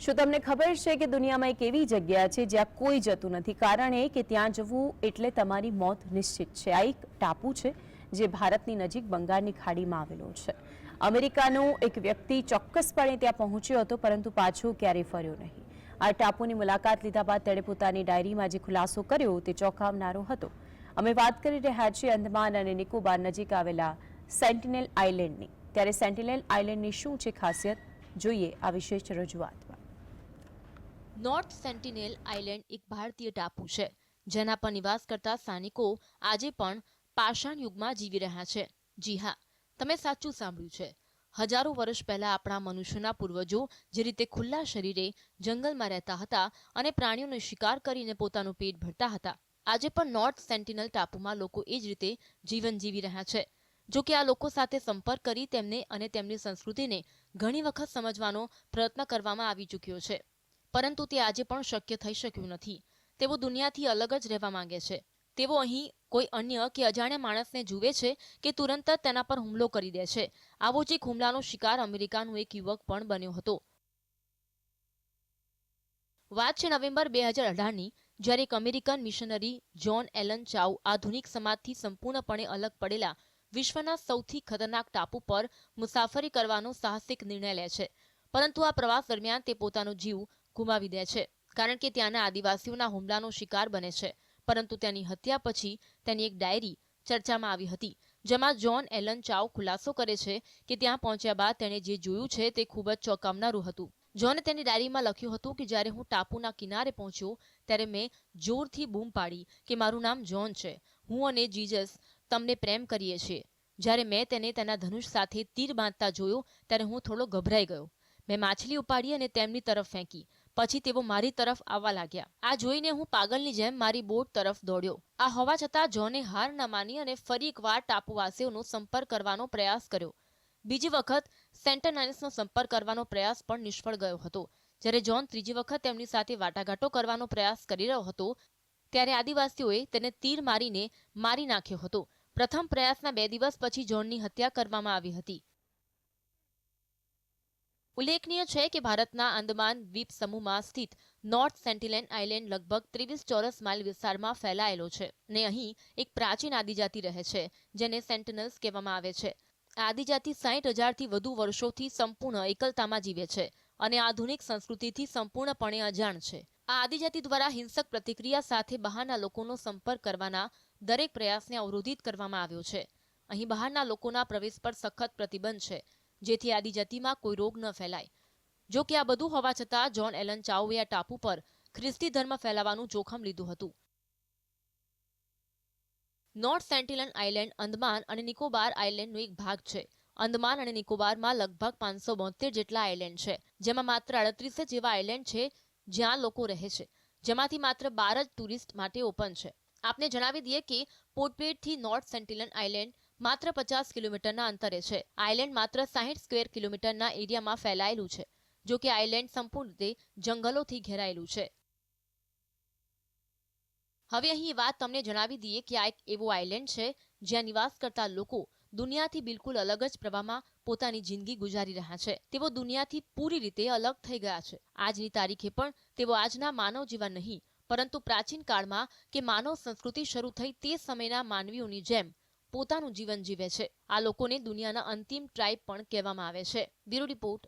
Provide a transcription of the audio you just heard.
શું તમને ખબર છે કે દુનિયામાં એક એવી જગ્યા છે જ્યાં કોઈ જતું નથી? કારણ એ કે ત્યાં જવું એટલે તમારી મોત નિશ્ચિત છે. આ એક ટાપુ છે જે ભારતની નજીક બંગાળની ખાડીમાં આવેલો છે. અમેરિકાનો એક વ્યક્તિ ચોક્કસપણે ત્યાં પહોંચ્યો હતો, પરંતુ પાછો ક્યારેય ફર્યો નહીં. આ ટાપુની મુલાકાત લીધા બાદ તેણે પોતાની ડાયરીમાં જે ખુલાસો કર્યો તે ચોંકાવનારો હતો. અમે વાત કરી રહ્યા છીએ અંદમાન અને નિકોબાર નજીક આવેલા સેન્ટિનેલ આઇલેન્ડની. ત્યારે સેન્ટિનેલ આઇલેન્ડની શું છે ખાસિયત, જોઈએ આ વિશેષ રજૂઆતમાં. નોર્થ સેન્ટિનેલ આઇલેન્ડ એક ભારતીય ટાપુ છે જેના પર નિવાસ કરતા સ્થાનિકો આજે પણ પાષાણ યુગમાં જીવી રહ્યા છે. જી હા, તમે સાચું સાંભળ્યું છે. હજારો વર્ષ પહેલા આપણા મનુષ્યના પૂર્વજો જે રીતે ખુલ્લા શરીરે જંગલમાં રહેતા હતા અને પ્રાણીઓનો શિકાર કરીને પોતાનું પેટ ભરતા હતા, આજે પણ નોર્થ સેન્ટિનેલ ટાપુમાં લોકો એ જ રીતે જીવન જીવી રહ્યા છે. જો કે આ લોકો સાથે સંપર્ક કરી તેમને અને તેમની સંસ્કૃતિને ઘણી વખત સમજવાનો પ્રયત્ન કરવામાં આવી ચૂક્યો છે, પરંતુ તે આજે પણ શક્ય થઈ શક્યું નથી. તેઓ દુનિયાથી અલગ જ રહેવા માંગે છે. તેઓ અહીં કોઈ અન્ય કે અજાણ્યા માણસને જુએ છે કે તુરંત જ તેના પર હુમલો કરી દે છે. આવો જ એક હુમલાનો શિકાર અમેરિકાનો એક યુવક પણ બન્યો હતો. વાત છે નવેમ્બર 2018ની, જ્યારે એક અમેરિકન મિશનરી જ્હોન એલન ચાઉ આધુનિક સમાજથી સંપૂર્ણપણે અલગ પડેલા વિશ્વના સૌથી ખતરનાક ટાપુ પર મુસાફરી કરવાનો સાહસિક નિર્ણય લે છે. પરંતુ આ પ્રવાસ દરમિયાન તે પોતાનો જીવ ગુમાવી દે છે, કારણ કે ત્યાંના આદિવાસીઓના હુમલાનો શિકાર બને છે. પરંતુ તેની હત્યા પછી તેની એક ડાયરી ચર્ચામાં આવી હતી, જેમાં જ્હોન એલન ચાઉ ખુલાસો કરે છે કે ત્યાં પહોંચ્યા બાદ તેણે જે જોયું છે તે ખૂબ જ ચોંકાવનારું હતું. જ્હોને તેની ડાયરીમાં લખ્યું હતું કે જ્યારે હું ટાપુના કિનારે પહોંચ્યો ત્યારે મેં જોરથી બૂમ પાડી કે મારું નામ જ્હોન છે, હું અને જીસસ તમને પ્રેમ કરીએ છીએ. જ્યારે મેં તેને તેના ધનુષ સાથે તીર બાંધતા જોયો ત્યારે હું થોડો ગભરાઈ ગયો. મેં માછલી ઉપાડી અને તેમની તરફ ફેંકી. પછી તેઓ મારી તરફ આવવા લાગ્યા. આ જોઈને હું પાગલની જેમ મારી બોટ તરફ દોડ્યો. આ હોવા છતાં જ્હોને હાર ન માની અને ફરી એકવાર ટાપુવાસીઓનો સંપર્ક કરવાનો પ્રયાસ કર્યો. બીજી વખત સેન્ટિનેલ્સનો સંપર્ક કરવાનો પ્રયાસ પણ નિષ્ફળ ગયો હતો. જ્યારે જ્હોન ત્રીજી વખત તેમની સાથે વાટાઘાટો કરવાનો પ્રયાસ કરી રહ્યો હતો ત્યારે આદિવાસીઓએ તેને તીર મારીને મારી નાખ્યો હતો. પ્રથમ પ્રયાસના 2 દિવસ પછી જ્હોનની હત્યા કરવામાં આવી હતી. ઉલ્લેખનીય છે કે ભારતના આંદમાન દ્વીપ સમૂહમાં સ્થિત નોર્થ સેન્ટિનેલ આઇલેન્ડ લગભગ 23 ચોરસ માઇલ વિસ્તારમાં ફેલાયેલો છે અને અહીં એક પ્રાચીન આદિજાતિ રહે છે જેને સેન્ટિનેલ્સ કહેવામાં આવે છે. આ આદિજાતિ 60,000થી વધુ વર્ષોથી સંપૂર્ણ એકલતામાં જીવે છે અને આધુનિક સંસ્કૃતિથી સંપૂર્ણપણે અજાણ છે. આ આદિજાતિ દ્વારા હિંસક પ્રતિક્રિયા સાથે બહારના લોકોનો સંપર્ક કરવાના દરેક પ્રયાસને અવરોધિત કરવામાં આવ્યો છે. અહીં બહારના લોકોના પ્રવેશ પર સખત પ્રતિબંધ છે, જેથી આદિજાતિમાં કોઈ રોગ ન ફેલાય. જો કે આ બધું હોવા છતાં જ્હોન એલન ચાઉએ આ ટાપુ પર ખ્રિસ્તી ધર્મ ફેલાવાનું જોખમ લીધું હતું. નોર્થ સેન્ટિનેલ આઇલેન્ડ અંદમાન અને નિકોબાર આઇલેન્ડનો એક ભાગ છે. અંદમાન અને નિકોબારમાં લગભગ 572 જેટલા આઇલેન્ડ છે, જેમાં માત્ર 38 જેવા આઇલેન્ડ છે જ્યાં લોકો રહે છે, જેમાંથી માત્ર 12 જ ટુરિસ્ટ માટે ઓપન છે. આપને જણાવી દઈએ કે પોર્ટ બ્લેરથી નોર્થ સેન્ટિનેલ આઇલેન્ડ માત્ર 50 કિલોમીટરના અંતરે છે. આઇલેન્ડ માત્ર 60 સ્ક્વેર કિલોમીટરના એરિયામાં ફેલાયેલું છે. જો કે આઇલેન્ડ સંપૂર્ણ રીતે જંગલોથી ઘેરાયેલું છે. હવે અહીં વાત તમને જણાવી દઈએ કે આ એક એવો આઇલેન્ડ છે જ્યાં નિવાસ કરતા લોકો દુનિયાથી બિલકુલ અલગ જ પ્રવાહમાં પોતાની જિંદગી ગુજારી રહ્યા છે. તેઓ દુનિયાથી પૂરી રીતે અલગ થઈ ગયા છે. આજની તારીખે પણ તેઓ આજના માનવ જેવા નહીં, પરંતુ પ્રાચીન કાળમાં કે માનવ સંસ્કૃતિ શરૂ થઈ તે સમયના માનવીઓની જેમ પોતાનું જીવન જીવે છે. આ લોકોને દુનિયાના અંતિમ ટ્રાઇબ પણ કહેવામાં આવે છે. Bureau report.